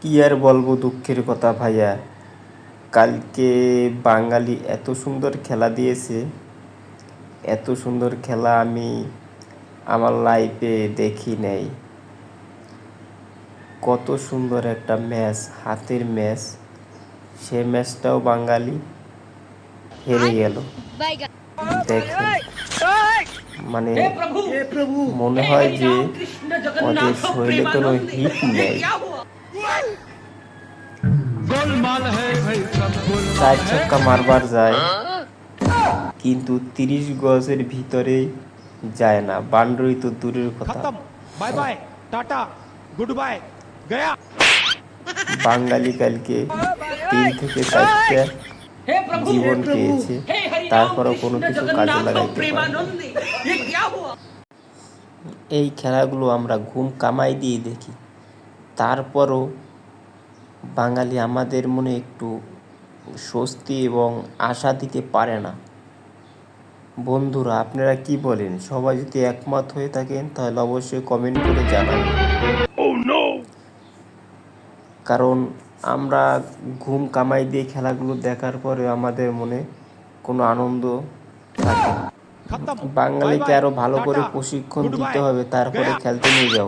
কি আর বলবো দুঃখের কথা ভাইয়া, কালকে বাঙালি এত সুন্দর খেলা দিয়েছে, এত সুন্দর খেলা আমি আমার লাইফে দেখি নাই। কত সুন্দর একটা ম্যাচ, হাতের ম্যাচ, সে ম্যাচটাও বাঙালি হেরে গেল। দেখেন, মানে মনে হয় যে ওদের শরীরে কোনো হিট নেই। চার ছক্কা মারবার যায়, কিন্তু 30 গজের ভিতরে যায় না, বাউন্ডারি তো দূরের কথা। Bye bye tata good bye गया। বাঙালি কালকে 3 থেকে 4টা জীবন পেয়েছে, তারপরও কোনো কিছু কাজে লাগাইতে পারে না। এই খেলাগুলো আমরা ঘুম কামাই দিয়ে দেখি, তারপরও বাঙালি আমাদের মনে একটু স্বস্তি এবং আশা দিতে পারে না। বন্ধুরা, আপনারা কি বলেন? সবাই যদি একমত হয়ে থাকেন তাহলে অবশ্যই কমেন্ট করে জানাবেন। কারণ আমরা ঘুম কামাই দিয়ে খেলাগুলো দেখার পরে আমাদের মনে কোনো আনন্দ থাকে না। বাঙালিকে আরও ভালো করে প্রশিক্ষণ দিতে হবে, তারপরে খেলতে নিয়ে যাও।